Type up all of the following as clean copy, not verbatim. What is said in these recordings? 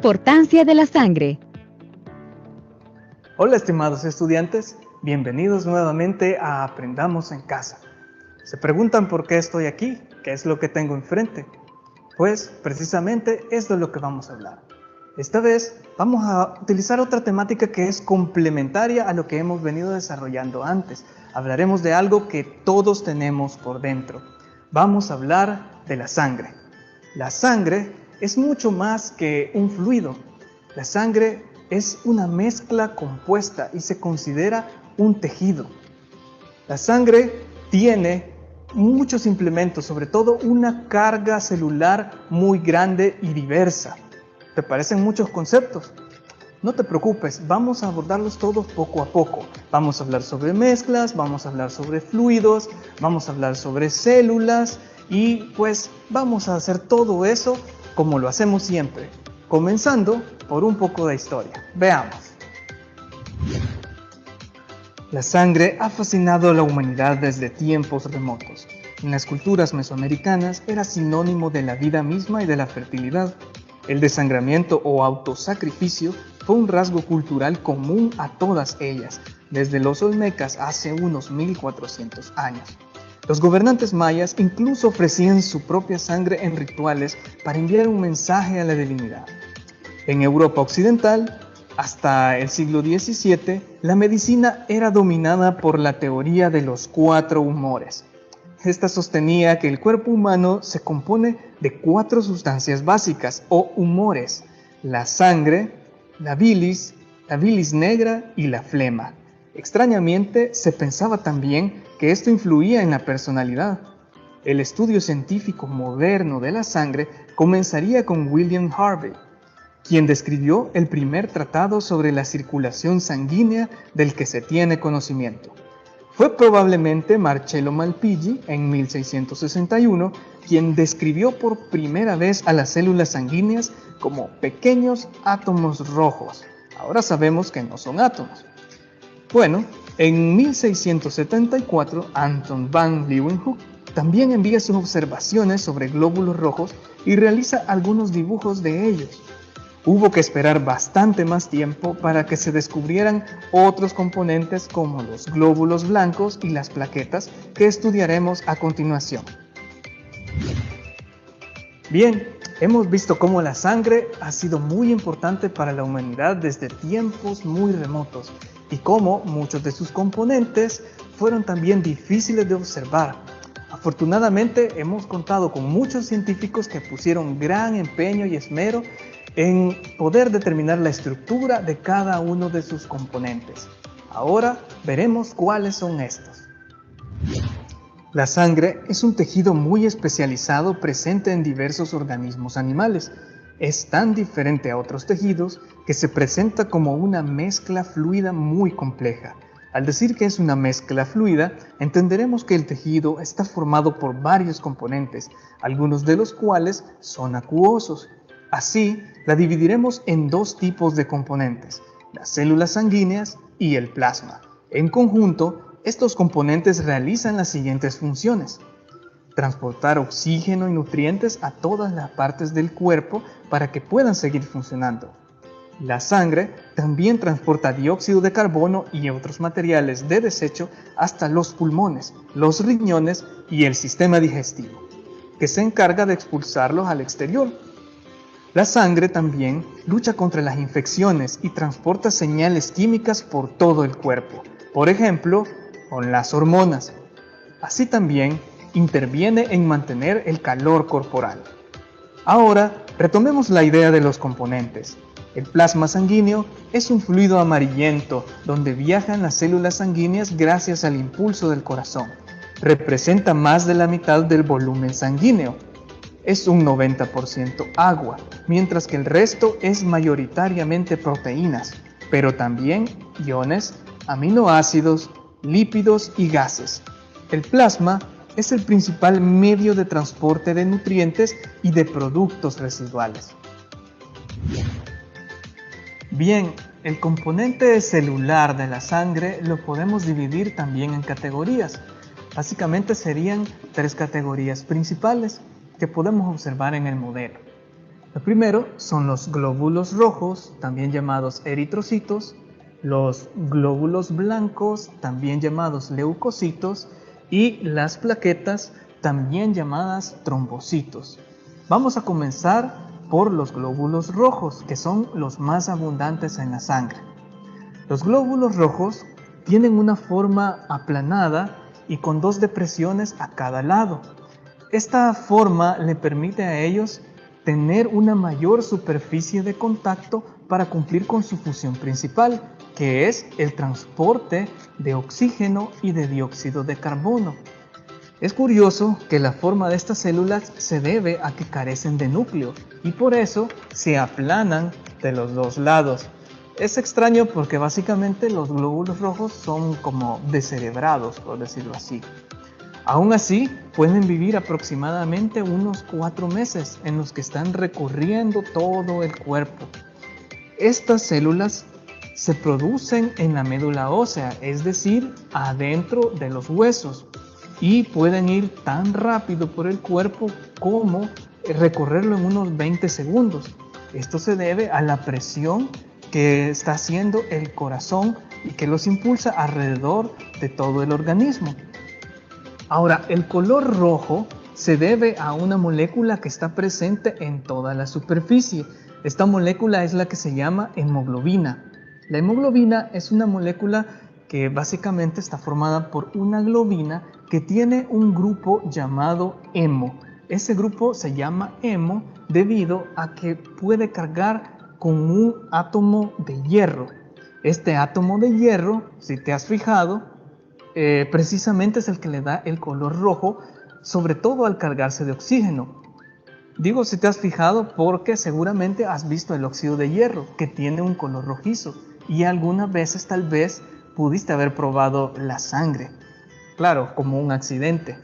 Importancia de la sangre. Hola estimados estudiantes, bienvenidos nuevamente a Aprendamos en Casa. ¿Se preguntan por qué estoy aquí? ¿Qué es lo que tengo enfrente? Pues precisamente es de lo que vamos a hablar. Esta vez vamos a utilizar otra temática que es complementaria a lo que hemos venido desarrollando antes. Hablaremos de algo que todos tenemos por dentro. Vamos a hablar de la sangre. La sangre es mucho más que un fluido. La sangre es una mezcla compuesta y se considera un tejido. La sangre tiene muchos implementos, sobre todo una carga celular muy grande y diversa. ¿Te parecen muchos conceptos? No te preocupes, vamos a abordarlos todos poco a poco. Vamos a hablar sobre mezclas, vamos a hablar sobre fluidos, vamos a hablar sobre células y pues vamos a hacer todo eso como lo hacemos siempre, comenzando por un poco de historia. Veamos. La sangre ha fascinado a la humanidad desde tiempos remotos. En las culturas mesoamericanas era sinónimo de la vida misma y de la fertilidad. El desangramiento o autosacrificio fue un rasgo cultural común a todas ellas, desde los olmecas hace unos 1400 años. Los gobernantes mayas incluso ofrecían su propia sangre en rituales para enviar un mensaje a la divinidad. En Europa occidental, hasta el siglo XVII, la medicina era dominada por la teoría de los 4 humores. Esta sostenía que el cuerpo humano se compone de 4 sustancias básicas o humores: la sangre, la bilis negra y la flema. Extrañamente, se pensaba también que esto influía en la personalidad. El estudio científico moderno de la sangre comenzaría con William Harvey, quien describió el primer tratado sobre la circulación sanguínea del que se tiene conocimiento. Fue probablemente Marcello Malpighi, en 1661, quien describió por primera vez a las células sanguíneas como pequeños átomos rojos. Ahora sabemos que no son átomos. Bueno, en 1674, Anton van Leeuwenhoek también envía sus observaciones sobre glóbulos rojos y realiza algunos dibujos de ellos. Hubo que esperar bastante más tiempo para que se descubrieran otros componentes como los glóbulos blancos y las plaquetas que estudiaremos a continuación. Bien, hemos visto cómo la sangre ha sido muy importante para la humanidad desde tiempos muy remotos y cómo muchos de sus componentes fueron también difíciles de observar. Afortunadamente hemos contado con muchos científicos que pusieron gran empeño y esmero en poder determinar la estructura de cada uno de sus componentes. Ahora veremos cuáles son estos. La sangre es un tejido muy especializado presente en diversos organismos animales. Es tan diferente a otros tejidos que se presenta como una mezcla fluida muy compleja. Al decir que es una mezcla fluida, entenderemos que el tejido está formado por varios componentes, algunos de los cuales son acuosos. Así, la dividiremos en 2 tipos de componentes: las células sanguíneas y el plasma. En conjunto, estos componentes realizan las siguientes funciones: transportar oxígeno y nutrientes a todas las partes del cuerpo para que puedan seguir funcionando. La sangre también transporta dióxido de carbono y otros materiales de desecho hasta los pulmones, los riñones y el sistema digestivo, que se encarga de expulsarlos al exterior. La sangre también lucha contra las infecciones y transporta señales químicas por todo el cuerpo, por ejemplo, con las hormonas. Así también interviene en mantener el calor corporal. Ahora, retomemos la idea de los componentes. El plasma sanguíneo es un fluido amarillento donde viajan las células sanguíneas gracias al impulso del corazón. Representa más de la mitad del volumen sanguíneo. Es un 90% agua, mientras que el resto es mayoritariamente proteínas, pero también iones, aminoácidos, lípidos y gases. El plasma es el principal medio de transporte de nutrientes y de productos residuales. Bien, el componente celular de la sangre lo podemos dividir también en categorías. Básicamente serían 3 categorías principales que podemos observar en el modelo. Lo primero son los glóbulos rojos, también llamados eritrocitos, los glóbulos blancos, también llamados leucocitos, y las plaquetas, también llamadas trombocitos. Vamos a comenzar por los glóbulos rojos, que son los más abundantes en la sangre. Los glóbulos rojos tienen una forma aplanada y con dos depresiones a cada lado. Esta forma le permite a ellos tener una mayor superficie de contacto para cumplir con su función principal, que es el transporte de oxígeno y de dióxido de carbono. Es curioso que la forma de estas células se debe a que carecen de núcleo y por eso se aplanan de los dos lados. Es extraño porque básicamente los glóbulos rojos son como descerebrados, por decirlo así. Aún así, pueden vivir aproximadamente unos 4 meses en los que están recorriendo todo el cuerpo. Estas células se producen en la médula ósea, es decir, adentro de los huesos, y pueden ir tan rápido por el cuerpo como recorrerlo en unos 20 segundos. Esto se debe a la presión que está haciendo el corazón y que los impulsa alrededor de todo el organismo. Ahora, el color rojo se debe a una molécula que está presente en toda la superficie. Esta molécula es la que se llama hemoglobina. La hemoglobina es una molécula que básicamente está formada por una globina que tiene un grupo llamado hemo. Ese grupo se llama hemo debido a que puede cargar con un átomo de hierro. Este átomo de hierro, si te has fijado, precisamente es el que le da el color rojo, sobre todo al cargarse de oxígeno. Digo si te has fijado porque seguramente has visto el óxido de hierro, que tiene un color rojizo, y algunas veces tal vez pudiste haber probado la sangre, claro, como un accidente.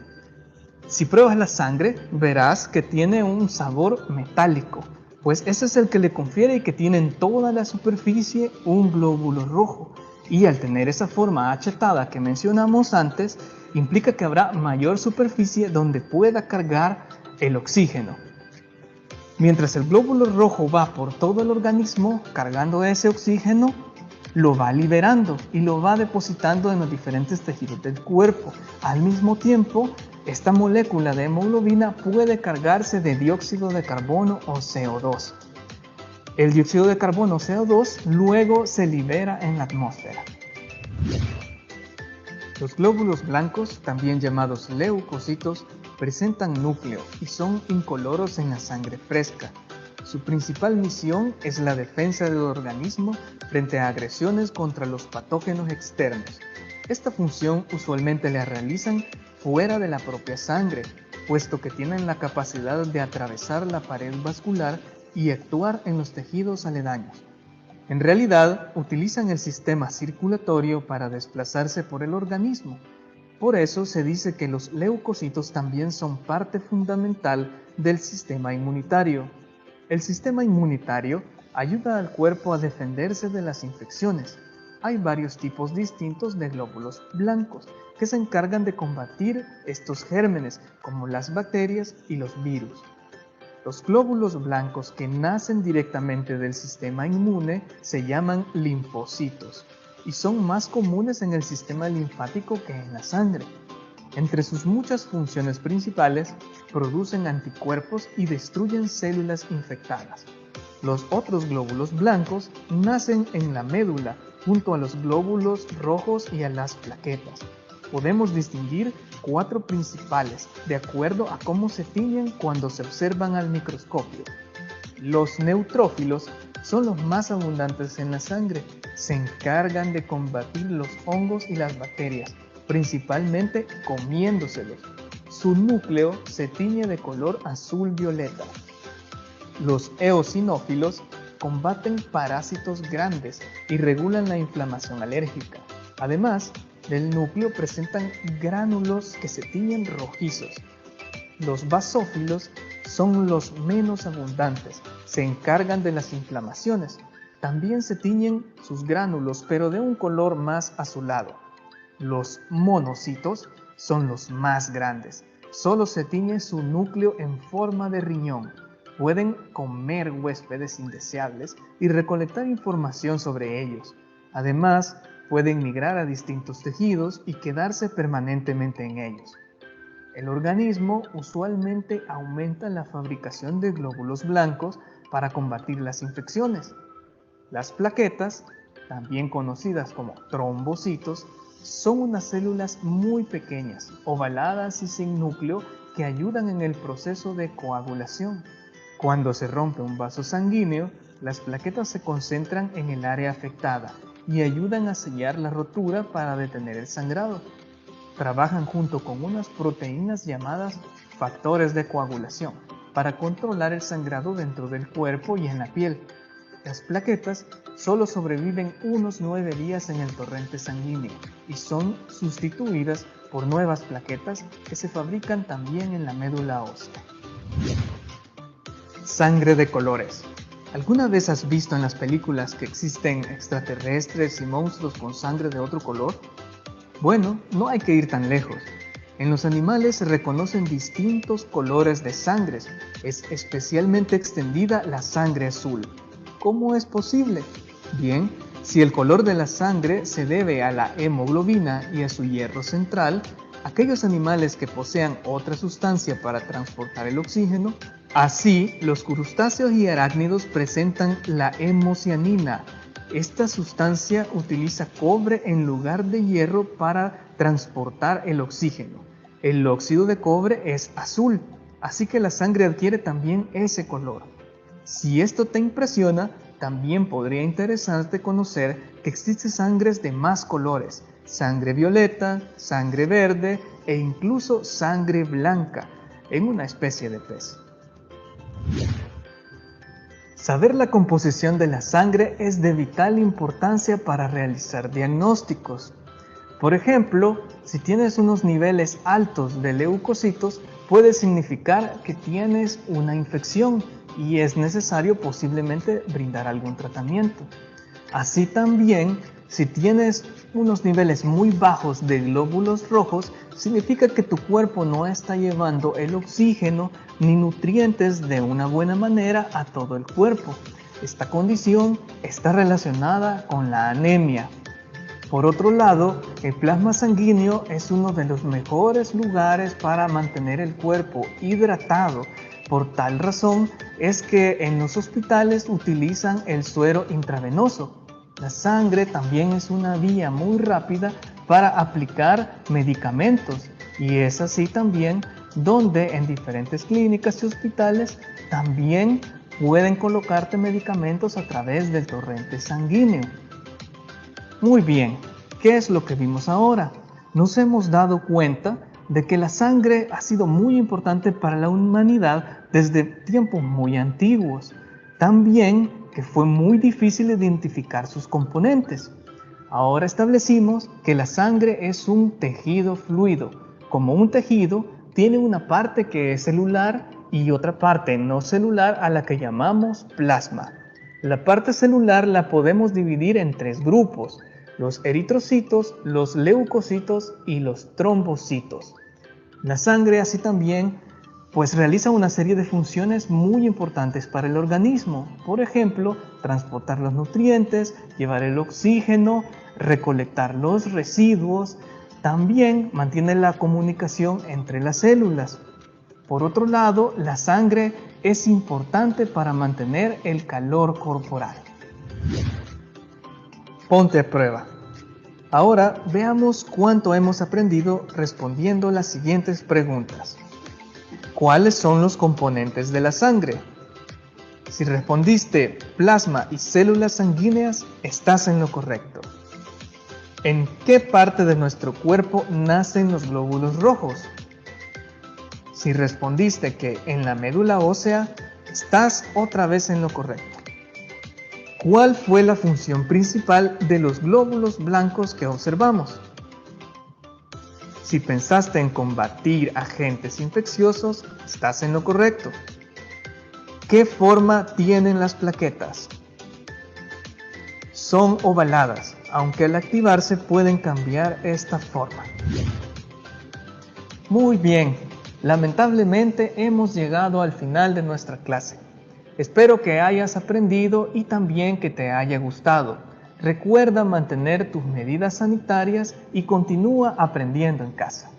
Si pruebas la sangre, verás que tiene un sabor metálico, pues ese es el que le confiere y que tiene en toda la superficie un glóbulo rojo. Y al tener esa forma achatada que mencionamos antes, implica que habrá mayor superficie donde pueda cargar el oxígeno. Mientras el glóbulo rojo va por todo el organismo cargando ese oxígeno, lo va liberando y lo va depositando en los diferentes tejidos del cuerpo. Al mismo tiempo, esta molécula de hemoglobina puede cargarse de dióxido de carbono o CO2. El dióxido de carbono o CO2 luego se libera en la atmósfera. Los glóbulos blancos, también llamados leucocitos, presentan núcleo y son incoloros en la sangre fresca. Su principal misión es la defensa del organismo frente a agresiones contra los patógenos externos. Esta función usualmente la realizan fuera de la propia sangre, puesto que tienen la capacidad de atravesar la pared vascular y actuar en los tejidos aledaños. En realidad, utilizan el sistema circulatorio para desplazarse por el organismo. Por eso se dice que los leucocitos también son parte fundamental del sistema inmunitario. El sistema inmunitario ayuda al cuerpo a defenderse de las infecciones. Hay varios tipos distintos de glóbulos blancos que se encargan de combatir estos gérmenes, como las bacterias y los virus. Los glóbulos blancos que nacen directamente del sistema inmune se llaman linfocitos y son más comunes en el sistema linfático que en la sangre. Entre sus muchas funciones principales, producen anticuerpos y destruyen células infectadas. Los otros glóbulos blancos nacen en la médula, junto a los glóbulos rojos y a las plaquetas. Podemos distinguir 4 principales, de acuerdo a cómo se tiñen cuando se observan al microscopio. Los neutrófilos son los más abundantes en la sangre. Se encargan de combatir los hongos y las bacterias, principalmente comiéndoselos. Su núcleo se tiñe de color azul-violeta. Los eosinófilos combaten parásitos grandes y regulan la inflamación alérgica. Además, del núcleo presentan gránulos que se tiñen rojizos. Los basófilos son los menos abundantes, se encargan de las inflamaciones. También se tiñen sus gránulos, pero de un color más azulado. Los monocitos son los más grandes, solo se tiñe su núcleo en forma de riñón. pueden comer huéspedes indeseables y recolectar información sobre ellos. Además, pueden migrar a distintos tejidos y quedarse permanentemente en ellos. El organismo usualmente aumenta la fabricación de glóbulos blancos para combatir las infecciones. Las plaquetas, también conocidas como trombocitos, son unas células muy pequeñas, ovaladas y sin núcleo que ayudan en el proceso de coagulación. Cuando se rompe un vaso sanguíneo, las plaquetas se concentran en el área afectada y ayudan a sellar la rotura para detener el sangrado. Trabajan junto con unas proteínas llamadas factores de coagulación para controlar el sangrado dentro del cuerpo y en la piel. Las plaquetas solo sobreviven unos 9 días en el torrente sanguíneo y son sustituidas por nuevas plaquetas que se fabrican también en la médula ósea. Sangre de colores. ¿Alguna vez has visto en las películas que existen extraterrestres y monstruos con sangre de otro color? Bueno, no hay que ir tan lejos. En los animales se reconocen distintos colores de sangre. Es especialmente extendida la sangre azul. ¿Cómo es posible? Bien, si el color de la sangre se debe a la hemoglobina y a su hierro central, aquellos animales que posean otra sustancia para transportar el oxígeno, así los crustáceos y arácnidos presentan la hemocianina. Esta sustancia utiliza cobre en lugar de hierro para transportar el oxígeno. El óxido de cobre es azul, así que la sangre adquiere también ese color. Si esto te impresiona, también podría interesarte conocer que existen sangres de más colores: sangre violeta, sangre verde e incluso sangre blanca, en una especie de pez. Saber la composición de la sangre es de vital importancia para realizar diagnósticos. Por ejemplo, si tienes unos niveles altos de leucocitos, puede significar que tienes una infección y es necesario posiblemente brindar algún tratamiento. Así también, si tienes unos niveles muy bajos de glóbulos rojos, significa que tu cuerpo no está llevando el oxígeno ni nutrientes de una buena manera a todo el cuerpo. Esta condición está relacionada con la anemia. Por otro lado, el plasma sanguíneo es uno de los mejores lugares para mantener el cuerpo hidratado. Por tal razón es que en los hospitales utilizan el suero intravenoso. La sangre también es una vía muy rápida para aplicar medicamentos y es así también donde en diferentes clínicas y hospitales también pueden colocarte medicamentos a través del torrente sanguíneo. Muy bien, ¿qué es lo que vimos ahora? Nos hemos dado cuenta de que la sangre ha sido muy importante para la humanidad desde tiempos muy antiguos. También que fue muy difícil identificar sus componentes. Ahora establecimos que la sangre es un tejido fluido. Como un tejido, tiene una parte que es celular y otra parte no celular a la que llamamos plasma. La parte celular la podemos dividir en 3 grupos: los eritrocitos, los leucocitos y los trombocitos. La sangre así también realiza una serie de funciones muy importantes para el organismo. Por ejemplo, transportar los nutrientes, llevar el oxígeno, recolectar los residuos. También mantiene la comunicación entre las células. Por otro lado, la sangre es importante para mantener el calor corporal. Ponte a prueba. Ahora veamos cuánto hemos aprendido respondiendo las siguientes preguntas. ¿Cuáles son los componentes de la sangre? Si respondiste plasma y células sanguíneas, estás en lo correcto. ¿En qué parte de nuestro cuerpo nacen los glóbulos rojos? Si respondiste que en la médula ósea, estás otra vez en lo correcto. ¿Cuál fue la función principal de los glóbulos blancos que observamos? Si pensaste en combatir agentes infecciosos, estás en lo correcto. ¿Qué forma tienen las plaquetas? Son ovaladas, aunque al activarse pueden cambiar esta forma. Muy bien, lamentablemente hemos llegado al final de nuestra clase. Espero que hayas aprendido y también que te haya gustado. Recuerda mantener tus medidas sanitarias y continúa aprendiendo en casa.